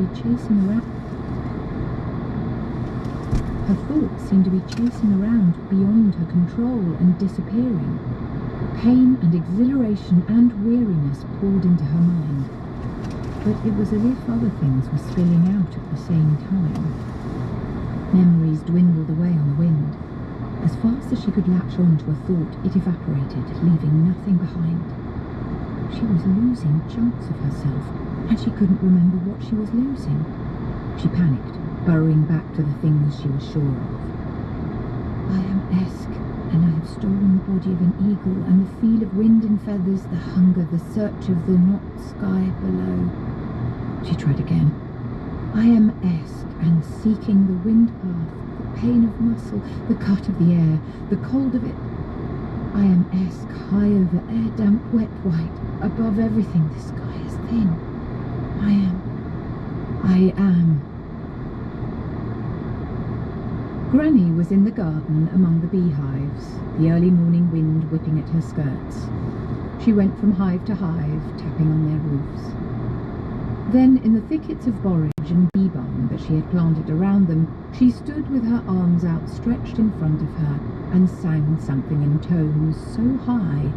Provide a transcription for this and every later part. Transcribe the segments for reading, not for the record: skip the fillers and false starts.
be chasing around. Her thoughts seemed to be chasing around beyond her control and disappearing. Pain and exhilaration and weariness poured into her mind, but it was as if other things were spilling out at the same time. Memories dwindled away on the wind. As fast as she could latch on to a thought, it evaporated, leaving nothing behind. She was losing chunks of herself, and she couldn't remember what she was losing. She panicked, burrowing back to the things she was sure of. I am Esk, and I have stolen the body of an eagle, and the feel of wind and feathers, the hunger, the search of the not sky below. She tried again. I am Esk, and seeking the wind path, the pain of muscle, the cut of the air, the cold of it. I am Esk, high over air, damp, wet, white, above everything. The sky is thin. I am. Granny was in the garden among the beehives, the early morning wind whipping at her skirts. She went from hive to hive, tapping on their roofs. Then, in the thickets of borage and bee balm that she had planted around them, she stood with her arms outstretched in front of her and sang something in tones so high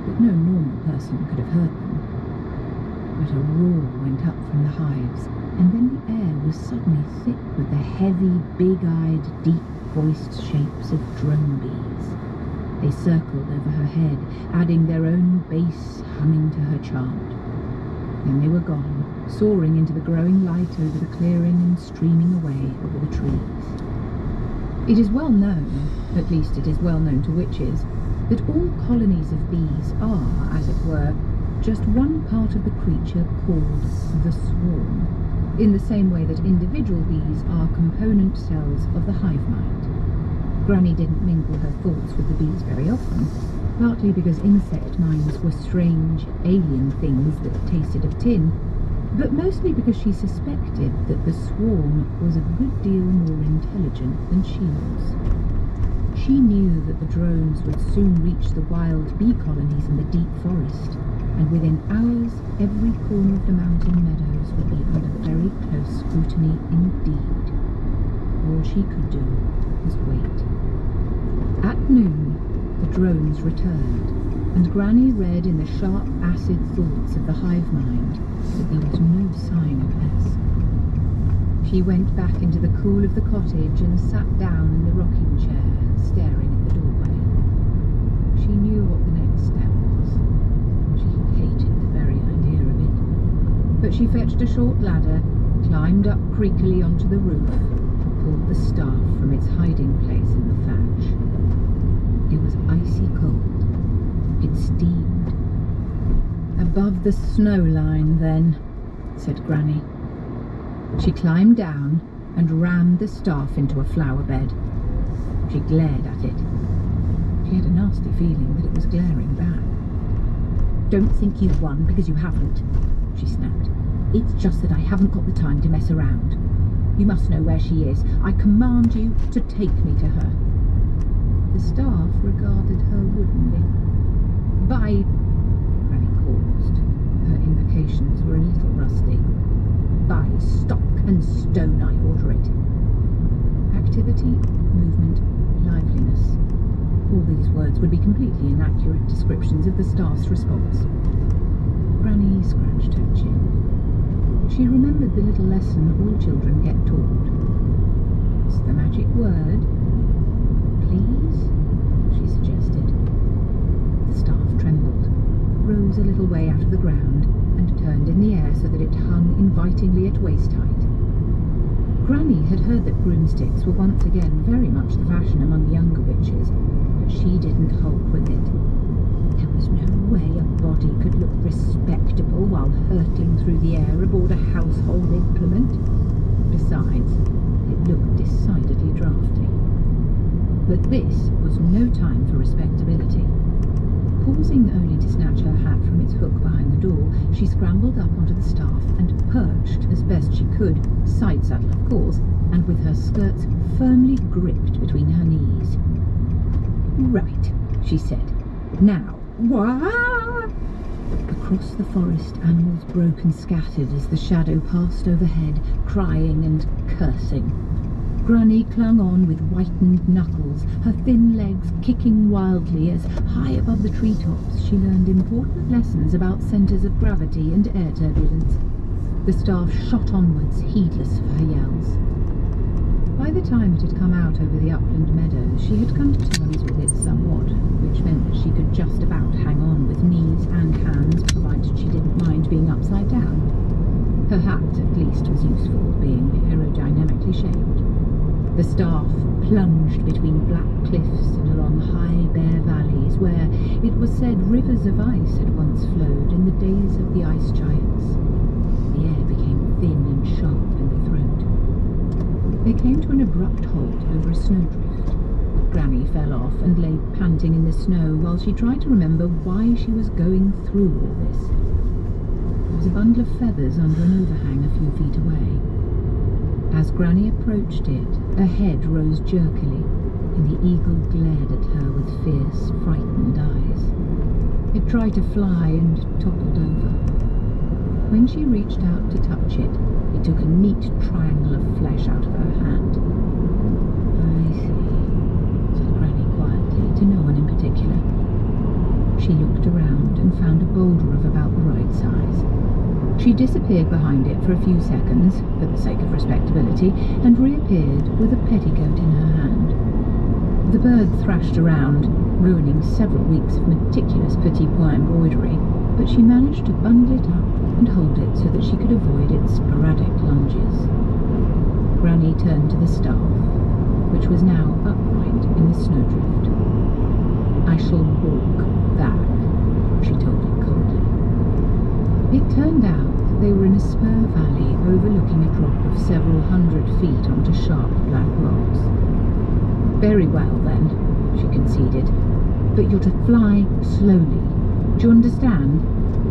that no normal person could have heard them. But a roar went up from the hives, and then the air was suddenly thick with the heavy, big-eyed, deep-voiced shapes of drone bees. They circled over her head, adding their own bass humming to her chant. Then they were gone, soaring into the growing light over the clearing and streaming away over the trees. It is well known, at least it is well known to witches, that all colonies of bees are, as it were, just one part of the creature called the swarm, in the same way that individual bees are component cells of the hive mind. Granny didn't mingle her thoughts with the bees very often, partly because insect minds were strange, alien things that tasted of tin, but mostly because she suspected that the swarm was a good deal more intelligent than she was. She knew that the drones would soon reach the wild bee colonies in the deep forest, and within hours every corner of the mountain meadows would be under very close scrutiny indeed. All she could do was wait. At noon, the drones returned, and Granny read in the sharp, acid thoughts of the hive mind that there was no sign of Esk. She went back into the cool of the cottage and sat down in the rocking chair, staring at the doorway. She knew what the next step was. She hated the very idea of it. But she fetched a short ladder, climbed up creakily onto the roof, and pulled the staff from its hiding place in the thatch. It was icy cold. It steamed. Above the snow line, then, said Granny. She climbed down and rammed the staff into a flower bed. She glared at it. She had a nasty feeling that it was glaring back. Don't think you've won because you haven't, she snapped. It's just that I haven't got the time to mess around. You must know where she is. I command you to take me to her. The staff regarded her woodenly. By... Granny paused. Her invocations were a little rusty. By stock and stone I order it. Activity, movement, liveliness. All these words would be completely inaccurate descriptions of the staff's response. Granny scratched her chin. She remembered the little lesson all children get taught. It's the magic word. Please, she suggested. The staff trembled, rose a little way out of the ground, and turned in the air so that it hung invitingly at waist height. Granny had heard that broomsticks were once again very much the fashion among younger witches, but she didn't hold with it. There was no way a body could look respectable while hurtling through the air aboard a household implement. Besides, it looked decidedly drafty. But this was no time for respectability. Pausing only to snatch her hat from its hook behind the door, she scrambled up onto the staff and perched as best she could, side saddle of course, and with her skirts firmly gripped between her knees. Right, she said. Now, wah! The Across the forest, animals broke and scattered as the shadow passed overhead, crying and cursing. Granny clung on with whitened knuckles, her thin legs kicking wildly as, high above the treetops, she learned important lessons about centres of gravity and air turbulence. The staff shot onwards, heedless of her yells. By the time it had come out over the upland meadows, she had come to terms with it somewhat, which meant that she could just about hang on with knees and hands, provided she didn't mind being upside down. Her hat, at least, was useful, being aerodynamically shaped. The staff plunged between black cliffs and along high, bare valleys where, it was said, rivers of ice had once flowed in the days of the ice giants. The air became thin and sharp in the throat. They came to an abrupt halt over a snowdrift. Granny fell off and lay panting in the snow while she tried to remember why she was going through all this. There was a bundle of feathers under an overhang a few feet away. As Granny approached it, a head rose jerkily, and the eagle glared at her with fierce, frightened eyes. It tried to fly and toppled over. When she reached out to touch it, it took a neat triangle of flesh out of her hand. "I see," said Granny quietly, to no one in particular. She looked around and found a boulder of about the right size. She disappeared behind it for a few seconds, for the sake of respectability, and reappeared with a petticoat in her hand. The bird thrashed around, ruining several weeks of meticulous petit pois embroidery, but she managed to bundle it up and hold it so that she could avoid its sporadic lunges. Granny turned to the staff, which was now upright in the snowdrift. "I shall walk back," she told it coldly. It turned out that they were in a spur valley overlooking a drop of several hundred feet onto sharp black rocks. "Very well, then," she conceded, "but you're to fly slowly. Do you understand?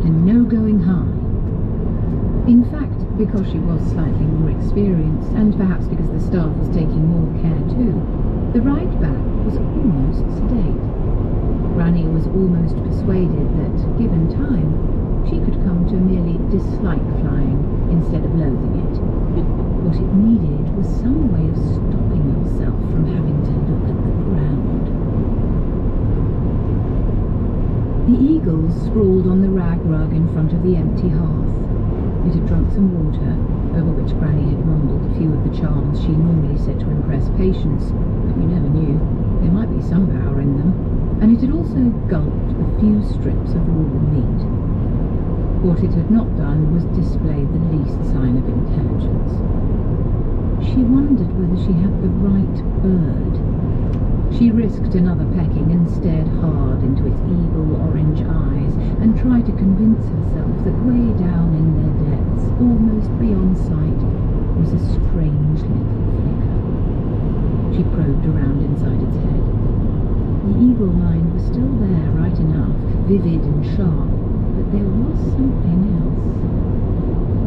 And no going high." In fact, because she was slightly more experienced, and perhaps because the staff was taking more care too, the ride back was almost sedate. Granny was almost persuaded that, given time, she could come to merely dislike flying instead of loathing it. What it needed was some way of stopping yourself from having to look at the ground. The eagle sprawled on the rag rug in front of the empty hearth. It had drunk some water, over which Granny had mumbled a few of the charms she normally said to impress patients, but you never knew. There might be some power in them. And it had also gulped a few strips of raw meat. What it had not done was display the least sign of intelligence. She wondered whether she had the right bird. She risked another pecking and stared hard into its evil orange eyes and tried to convince herself that way down in their depths, almost beyond sight, was a strange little flicker. She probed around inside its head. The eagle mind was still there, right enough, vivid and sharp, but there was something else.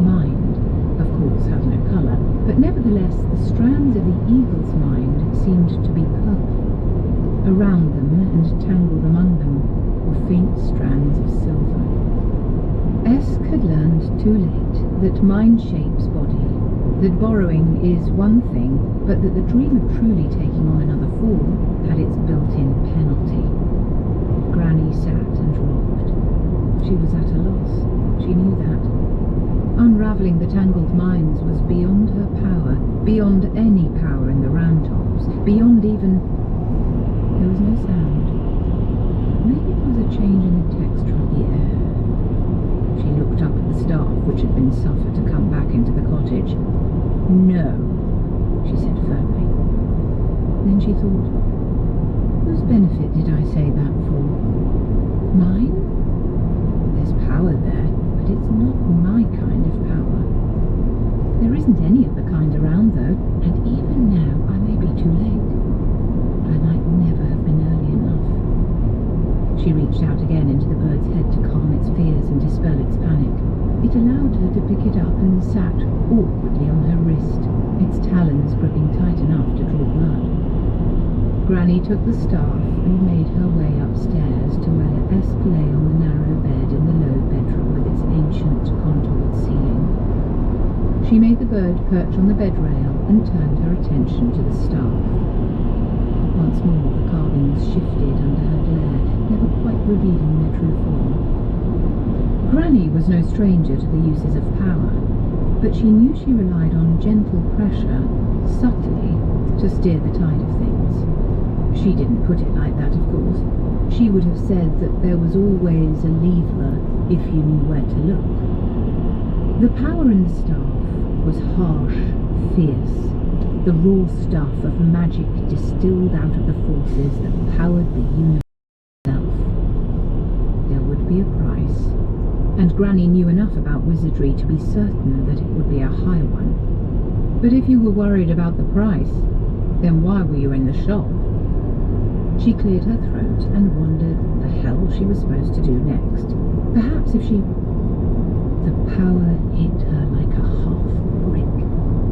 Mind, of course, has no colour, but nevertheless the strands of the eagle's mind seemed to be purple. Around them, and tangled among them, were faint strands of silver. Esk had learned too late that mind shapes body, that borrowing is one thing, but that the dream of truly taking on another form had its built-in penalty. Granny sat and rocked. She was at a loss. She knew that. Unravelling the tangled minds was beyond her power, beyond any power in the round tops, beyond even... There was no sound. Maybe there was a change in the texture of the air. She looked up at the staff, which had been suffered to come back into the cottage. "No," she said firmly. Then she thought, whose benefit did I say that for? Mine? There's power there, but it's not my kind of power. There isn't any of the kind around, though, and even now I may be too late. I might never have been early enough. She reached out again into the bird's head to calm its fears and dispel its panic. It allowed her to pick it up and sat awkwardly on her wrist, its talons gripping tight enough to draw blood. Granny took the staff and made her way upstairs to where Esk lay on the narrow bed in the low bedroom with its ancient contoured ceiling. She made the bird perch on the bed rail and turned her attention to the staff. Once more the carvings shifted under her glare, never quite revealing their true form. Granny was no stranger to the uses of power, but she knew she relied on gentle pressure, subtly, to steer the tide of things. She didn't put it like that, of course. She would have said that there was always a lever if you knew where to look. The power in the staff was harsh, fierce, the raw stuff of magic distilled out of the forces that powered the universe itself. There would be a price, and Granny knew enough about wizardry to be certain that it would be a high one. But if you were worried about the price, then why were you in the shop? She cleared her throat and wondered what the hell she was supposed to do next. Perhaps if she... The power hit her like a half-brick.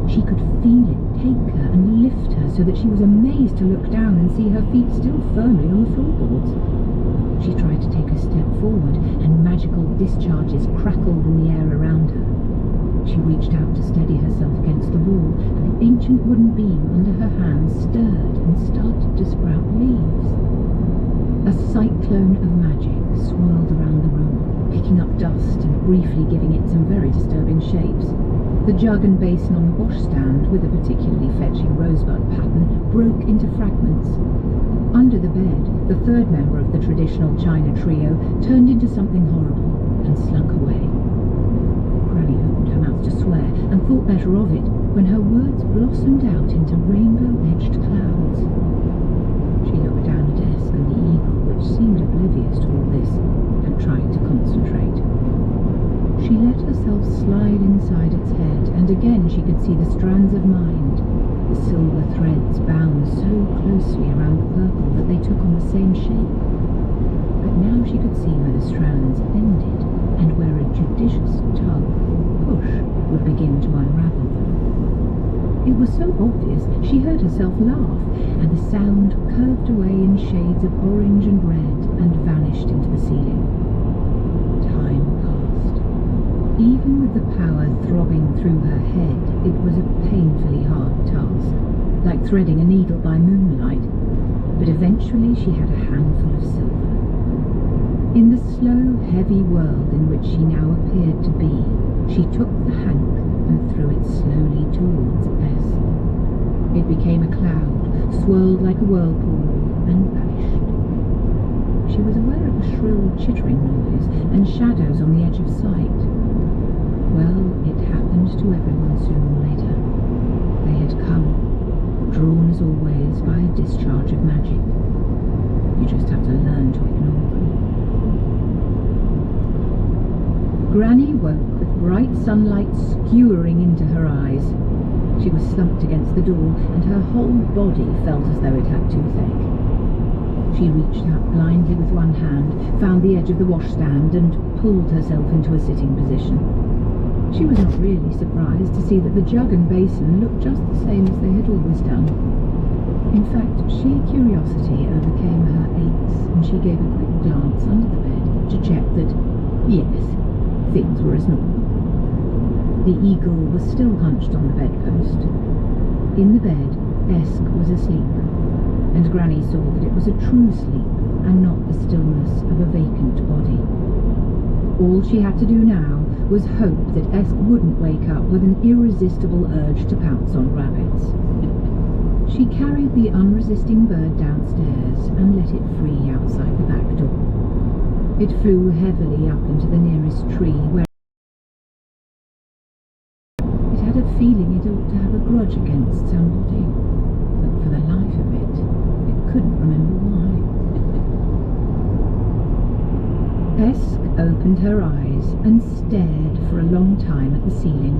She could feel it take her and lift her so that she was amazed to look down and see her feet still firmly on the floorboards. She tried to take a step forward, and magical discharges crackled in the air around her. She reached out to steady herself against the wall, and the ancient wooden beam under her hands stirred and started to sprout leaves. A cyclone of magic swirled around the room, picking up dust and briefly giving it some very disturbing shapes. The jug and basin on the washstand, with a particularly fetching rosebud pattern, broke into fragments. Under the bed, the third member of the traditional China trio turned into something horrible and slunk away. Granny opened her mouth to swear and thought better of it when her words blossomed out into rainbow-edged clouds. She looked down at Esk and the eagle, which seemed oblivious to all this, and tried to concentrate. She let herself slide inside its head, and again she could see the strands of mind, the silver threads bound so closely around the purple that they took on the same shape. But now she could see where the strands ended, and where a judicious tug or push would begin to unravel them. It was so obvious she heard herself laugh, and the sound curved away in shades of orange and red and vanished into the ceiling. Time passed. Even with the power throbbing through her head, it was a painfully hard task, like threading a needle by moonlight, but eventually she had a handful of silver. In the slow, heavy world in which she now appeared to be, she took the hank and threw it slowly towards Esk. It became a cloud, swirled like a whirlpool, and vanished. She was aware of a shrill chittering noise and shadows on the edge of sight. Well, it happened to everyone sooner or later. They had come, drawn as always by a discharge of magic. You just have to learn to ignore them. Granny woke with bright sunlight skewering into her eyes. She was slumped against the door, and her whole body felt as though it had toothache. She reached out blindly with one hand, found the edge of the washstand, and pulled herself into a sitting position. She was not really surprised to see that the jug and basin looked just the same as they had always done. In fact, sheer curiosity overcame her aches, and she gave a quick glance under the bed to check that, yes, things were as normal. The eagle was still hunched on the bedpost. In the bed, Esk was asleep, and Granny saw that it was a true sleep and not the stillness of a vacant body. All she had to do now was hope that Esk wouldn't wake up with an irresistible urge to pounce on rabbits. She carried the unresisting bird downstairs and let it free outside the back door. It flew heavily up into the nearest tree, where it had a feeling it ought to have a grudge against somebody, but for the life of it, it couldn't remember why. Esk opened her eyes and stared for a long time at the ceiling.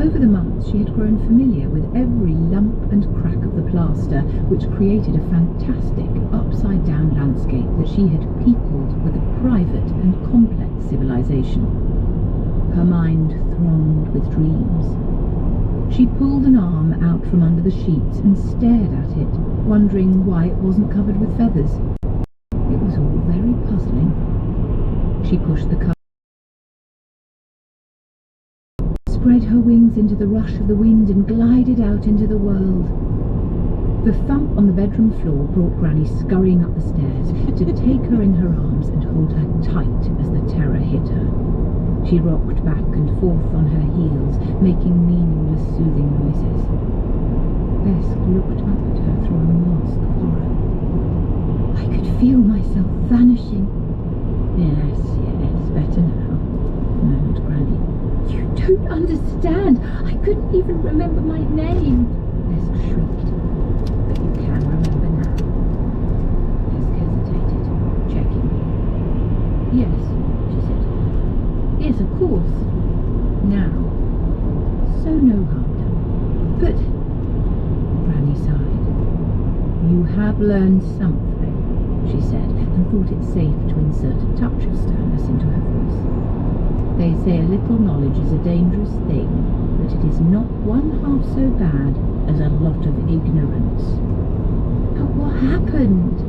Over the months she had grown familiar with every lump and crack of the plaster, which created a fantastic upside-down landscape that she had peopled with a private and complex civilization. Her mind thronged with dreams. She pulled an arm out from under the sheets and stared at it, wondering why it wasn't covered with feathers. It was all very puzzling. She pushed the car, spread her wings into the rush of the wind and glided out into the world. The thump on the bedroom floor brought Granny scurrying up the stairs to take her in her arms and hold her tight as the terror hit her. She rocked back and forth on her heels, making meaningless soothing noises. Esk looked up at her through a mask of horror. I could feel myself vanishing. Yes, better now, murmured Granny. You don't understand. I couldn't even remember my name, Esk shrieked. But you can remember now. Esk hesitated, checking. Yes, she said. Yes, of course. Now. So no harm done. But... Granny sighed. You have learned something, she said, and thought it safe to insert a touch of sternness into her voice. They say a little knowledge is a dangerous thing, but it is not one half so bad as a lot of ignorance. But what happened?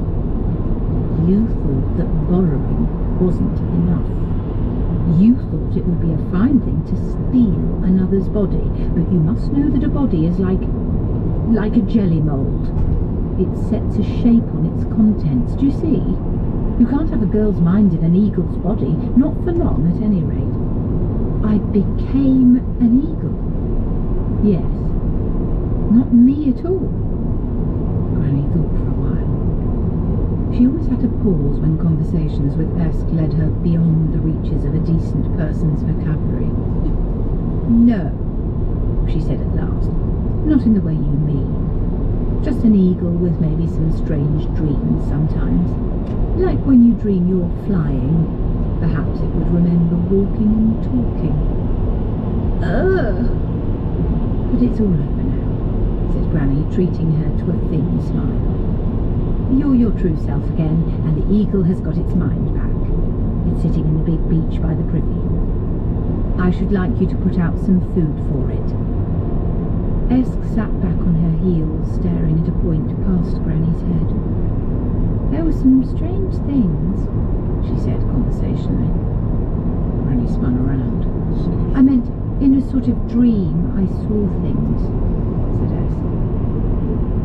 You thought that borrowing wasn't enough. You thought it would be a fine thing to steal another's body, but you must know that a body is like a jelly mould. It sets a shape on its contents, do you see? You can't have a girl's mind in an eagle's body, not for long at any rate. I became an eagle. Yes. Not me at all. Granny thought for a while. She always had to pause when conversations with Esk led her beyond the reaches of a decent person's vocabulary. No, she said at last. Not in the way you mean. Just an eagle with maybe some strange dreams sometimes. Like when you dream you're flying, perhaps it would remember walking and talking. But it's all over now, said Granny, treating her to a thin smile. You're your true self again, and the eagle has got its mind back. It's sitting in the big beech by the privy. I should like you to put out some food for it. Esk sat back on her heels, staring at a point past Granny's head. There were some strange things, she said conversationally. Granny spun around. I meant, in a sort of dream, I saw things, said Esk.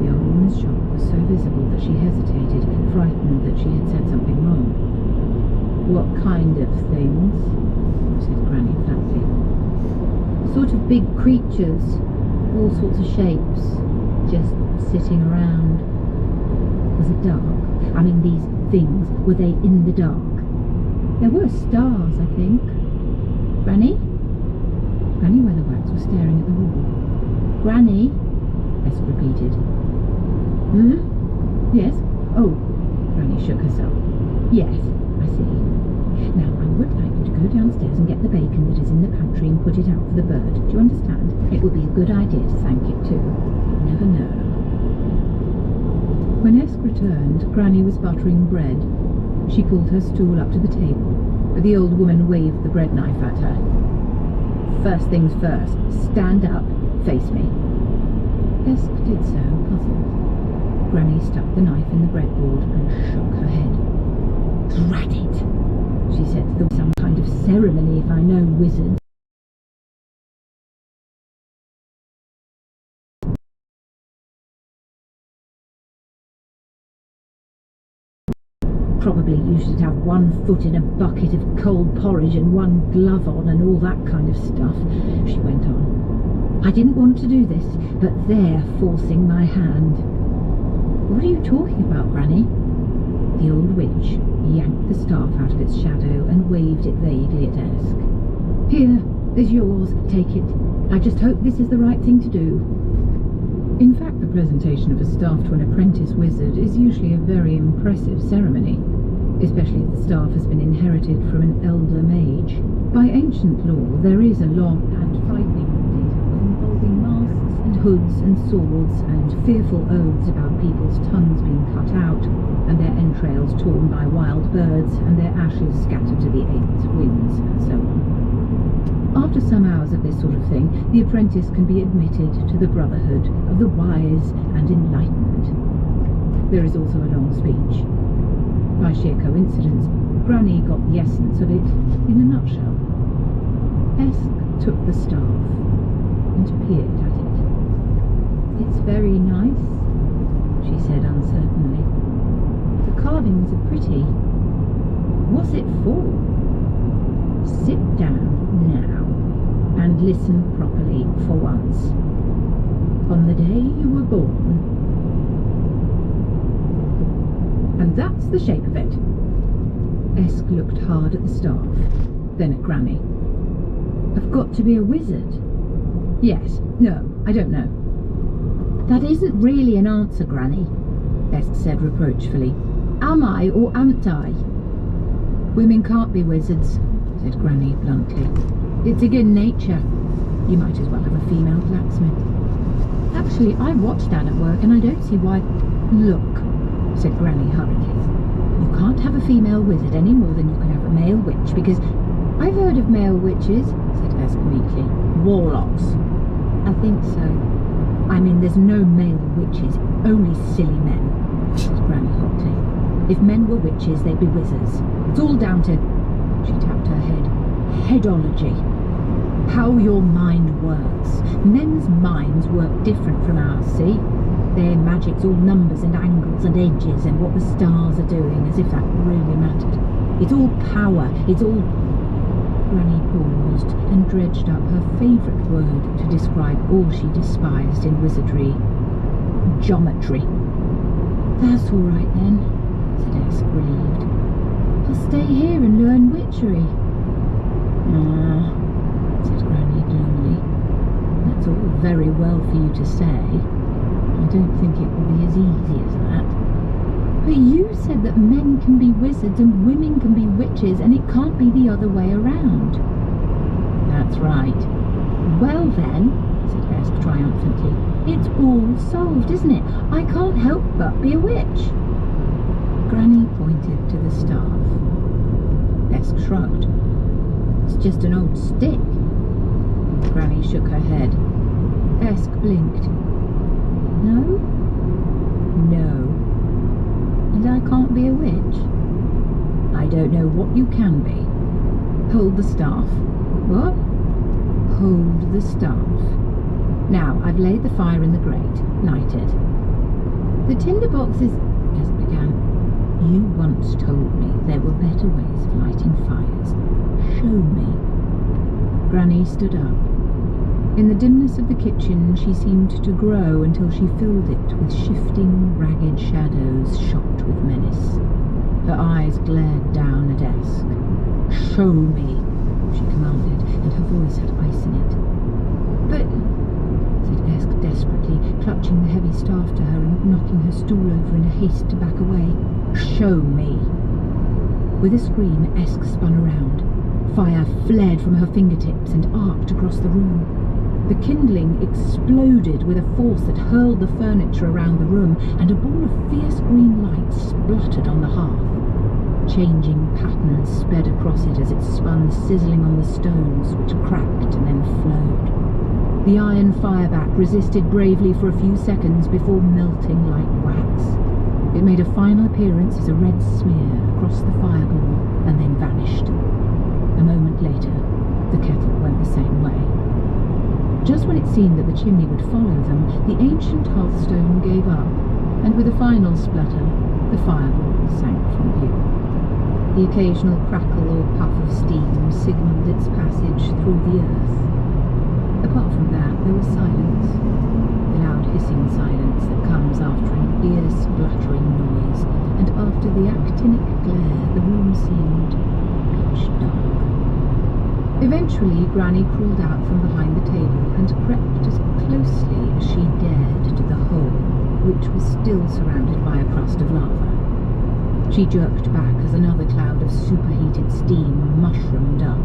The old woman's shock was so visible that she hesitated, frightened that she had said something wrong. What kind of things? Said Granny flatly. Sort of big creatures, all sorts of shapes, just sitting around. Was it dark? I mean, these things, were they in the dark? There were stars, I think. Granny? Granny Weatherwax was staring at the wall. Granny? Esk repeated. Yes? Oh. Granny shook herself. Yes, I see. Now, I would like you to go downstairs and get the bacon that is in the pantry and put it out for the bird. Do you understand? It would be a good idea to thank it too. You never know. When Esk returned, Granny was buttering bread. She pulled her stool up to the table, but the old woman waved the bread knife at her. First things first, stand up, face me. Esk did so, puzzled. Granny stuck the knife in the breadboard and shook her head. Drat it, she said. There was some kind of ceremony if I know wizards. Probably you should have one foot in a bucket of cold porridge and one glove on and all that kind of stuff, she went on. I didn't want to do this, but they're forcing my hand. What are you talking about, Granny? The old witch yanked the staff out of its shadow and waved it vaguely at Esk. Here, there's yours, take it. I just hope this is the right thing to do. In fact, the presentation of a staff to an apprentice wizard is usually a very impressive ceremony, especially if the staff has been inherited from an elder mage. By ancient law, there is a long and frightening ordeal involving masks and hoods and swords and fearful oaths about people's tongues being cut out and their entrails torn by wild birds and their ashes scattered to the eight winds and so on. After some hours of this sort of thing, the apprentice can be admitted to the brotherhood of the wise and enlightened. There is also a long speech. By sheer coincidence, Granny got the essence of it in a nutshell. Esk took the staff and peered at it. "It's very nice," she said uncertainly. "The carvings are pretty. What's it for?" "Sit down now and listen properly for once. On the day you were born..." "And that's the shape of it." Esk looked hard at the staff, then at Granny. "I've got to be a wizard." "Yes, no, I don't know." "That isn't really an answer, Granny," Esk said reproachfully. "Am I or am't I?" "Women can't be wizards," said Granny bluntly. "It's against nature. You might as well have a female blacksmith." "Actually, I watched Dad at work and I don't see why..." "Look," said Granny hurriedly. "You can't have a female wizard any more than you can have a male witch, because..." "I've heard of male witches," said Esk meekly. "Warlocks." "I think so." "I mean, there's no male witches, only silly men," said Granny hotly. "If men were witches, they'd be wizards. It's all down to..." She tapped her head. "Headology. How your mind works. Men's minds work different from ours, see? Their magic's all numbers and angles and edges and what the stars are doing, as if that really mattered. It's all power, it's all..." Granny paused and dredged up her favourite word to describe all she despised in wizardry. "Geometry." "That's all right then," said Esk, relieved. "I'll stay here and learn witchery." "Ah," said Granny gloomily. "That's all very well for you to say. I don't think it will be as easy as that." "But you said that men can be wizards and women can be witches, and it can't be the other way around." "That's right." "Well then," said Esk triumphantly, "it's all solved, isn't it? I can't help but be a witch." Granny pointed to the staff. Esk shrugged. "It's just an old stick." Granny shook her head. Esk blinked. "No?" "No. And I can't be a witch?" "I don't know what you can be. Hold the staff." "What?" "Hold the staff. Now, I've laid the fire in the grate. Light it." "The tinder box is..." Esk began. "You once told me there were better ways of lighting fires. Show me." Granny stood up. In the dimness of the kitchen, she seemed to grow until she filled it with shifting, ragged shadows shot with menace. Her eyes glared down at Esk. "Show me," she commanded, and her voice had ice in it. "But..." said Esk desperately, clutching the heavy staff to her and knocking her stool over in a haste to back away. "Show me." With a scream, Esk spun around. Fire flared from her fingertips and arced across the room. The kindling exploded with a force that hurled the furniture around the room, and a ball of fierce green light spluttered on the hearth. Changing patterns sped across it as it spun sizzling on the stones, which cracked and then flowed. The iron fireback resisted bravely for a few seconds before melting like wax. It made a final appearance as a red smear across the fireball and then vanished. A moment later, the kettle went the same way. Just when it seemed that the chimney would follow them, the ancient hearthstone gave up, and with a final splutter, the fireball sank from view. The occasional crackle or puff of steam signalled its passage through the earth. Apart from that, there was silence, the loud hissing silence that comes after an ear-spluttering noise, and after the actinic glare, the room seemed pitch dark. Eventually, Granny crawled out from behind the table and crept as closely as she dared to the hole, which was still surrounded by a crust of lava. She jerked back as another cloud of superheated steam mushroomed up.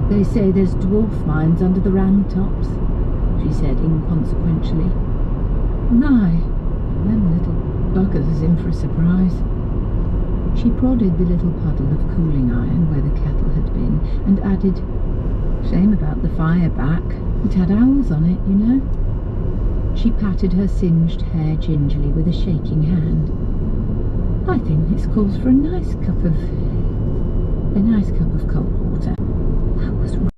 "They say there's dwarf mines under the round tops," she said inconsequentially. "My, them little buggers is in for a surprise." She prodded the little puddle of cooling iron where the kettle had been, and added, "Shame about the fire back. It had owls on it, you know." She patted her singed hair gingerly with a shaking hand. "I think this calls for a nice cup of cold water." That was wrong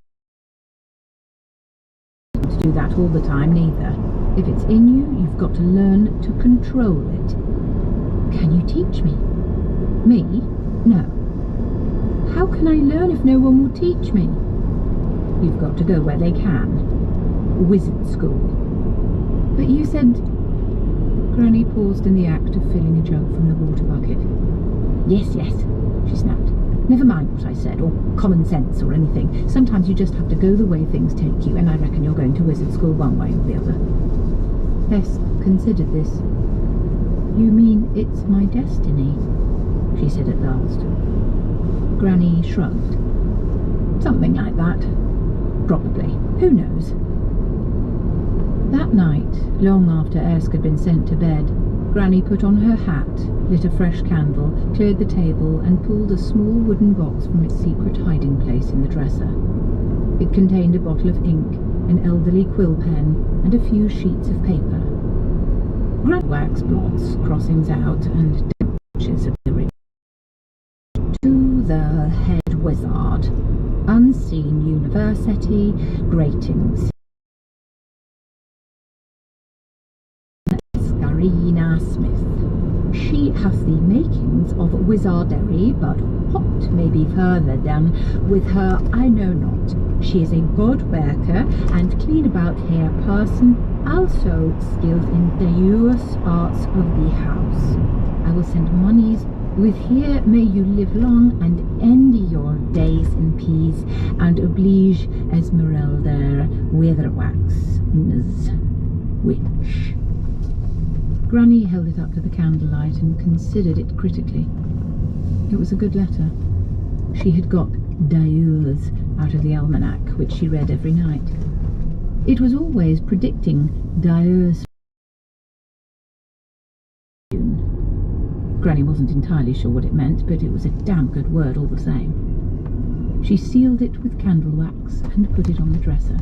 to do that all the time, neither. If it's in you, you've got to learn to control it. "Can you teach me?" "Me? No." "How can I learn if no one will teach me?" "You've got to go where they can. Wizard school." "But you said..." Granny paused in the act of filling a jug from the water bucket. Yes, she snapped. "Never mind what I said, or common sense or anything. Sometimes you just have to go the way things take you, and I reckon you're going to wizard school one way or the other." Esk considered this. "You mean it's my destiny?" she said at last. Granny shrugged. "Something like that. Probably. Who knows?" That night, long after Esk had been sent to bed, Granny put on her hat, lit a fresh candle, cleared the table, and pulled a small wooden box from its secret hiding place in the dresser. It contained a bottle of ink, an elderly quill pen, and a few sheets of paper. Wax blots, crossings out, and pictures of the rich. "To the head wizard. Unseen University. Gratings. Escarina Smith. She hath the makings of wizardry, but what may be further done with her I know not. She is a good worker and clean about here person, also skilled in diverse arts of the house. I will send monies with here may you live long and end your days in peace, and oblige Esmeralda Witherwax, witch." Granny held it up to the candlelight and considered it critically. It was a good letter. She had got Dayurs out of the almanac, which she read every night. It was always predicting Dayurs. Granny wasn't entirely sure what it meant, but it was a damn good word all the same. She sealed it with candle wax and put it on the dresser.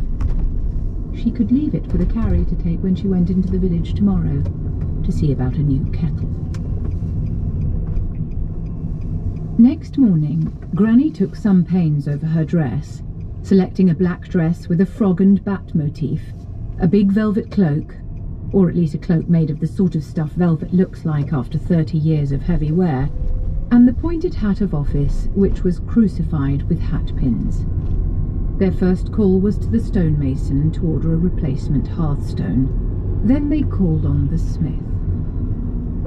She could leave it for the carrier to take when she went into the village tomorrow to see about a new kettle. Next morning, Granny took some pains over her dress, selecting a black dress with a frog and bat motif, a big velvet cloak, or at least a cloak made of the sort of stuff velvet looks like after 30 years of heavy wear, and the pointed hat of office, which was crucified with hat pins. Their first call was to the stonemason to order a replacement hearthstone. Then they called on the smith.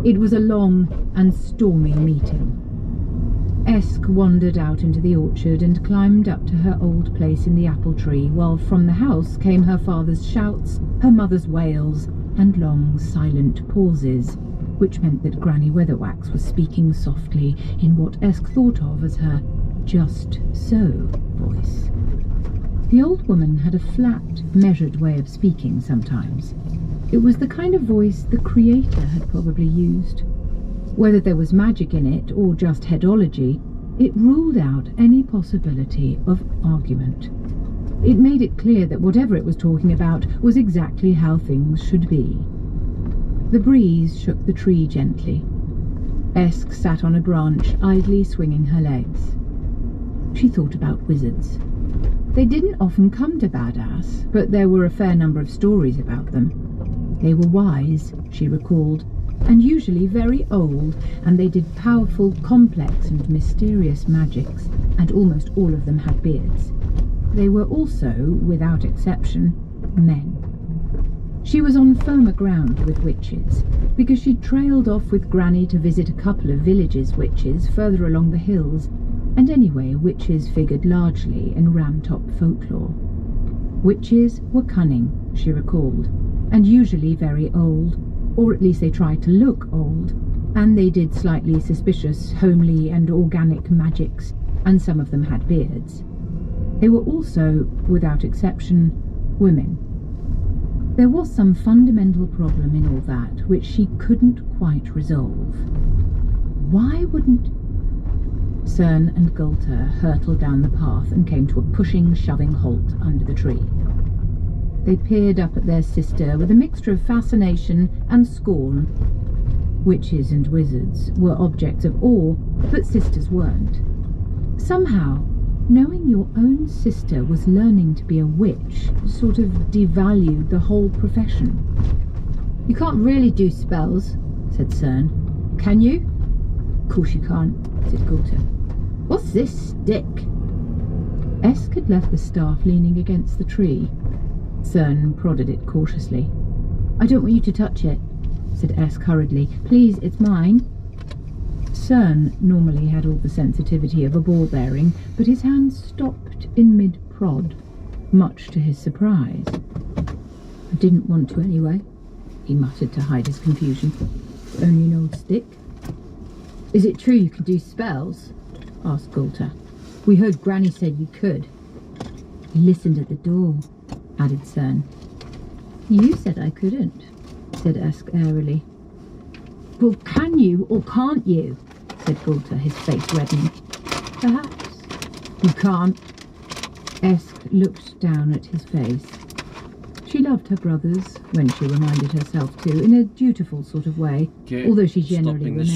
It was a long and stormy meeting. Esk wandered out into the orchard and climbed up to her old place in the apple tree, while from the house came her father's shouts, her mother's wails, and long silent pauses, which meant that Granny Weatherwax was speaking softly in what Esk thought of as her "just so" voice. The old woman had a flat, measured way of speaking sometimes. It was the kind of voice the Creator had probably used. Whether there was magic in it or just headology, it ruled out any possibility of argument. It made it clear that whatever it was talking about was exactly how things should be. The breeze shook the tree gently. Esk sat on a branch, idly swinging her legs. She thought about wizards. They didn't often come to Badass, but there were a fair number of stories about them. They were wise, she recalled, and usually very old, and they did powerful, complex and mysterious magics, and almost all of them had beards. They were also, without exception, men. She was on firmer ground with witches, because she'd trailed off with Granny to visit a couple of villages' witches further along the hills, and anyway, witches figured largely in Ramtop folklore. Witches were cunning, she recalled, and usually very old, or at least they tried to look old, and they did slightly suspicious, homely and organic magics, and some of them had beards. They were also, without exception, women. There was some fundamental problem in all that which she couldn't quite resolve. Why wouldn't... Cern and Gulter hurtled down the path and came to a pushing, shoving halt under the tree. They peered up at their sister with a mixture of fascination and scorn. Witches and wizards were objects of awe, but sisters weren't. Somehow, knowing your own sister was learning to be a witch sort of devalued the whole profession. "You can't really do spells," said Cern. "Can you?" "Of course you can't," said Coulter. "What's this stick?" Esk had left the staff leaning against the tree. Cern prodded it cautiously. "I don't want you to touch it," said Esk hurriedly. "Please, it's mine." Cern normally had all the sensitivity of a ball bearing, but his hand stopped in mid-prod, much to his surprise. "I didn't want to anyway," he muttered to hide his confusion. "Only an old stick." "Is it true you can do spells?" asked Coulter. "We heard Granny said you could." "He listened at the door," added Cern. "You said I couldn't," said Esk airily. "Well, can you or can't you?" said Coulter, his face reddening. "Perhaps." "You can't." Esk looked down at his face. She loved her brothers, when she reminded herself to, in a dutiful sort of way, although she generally remembered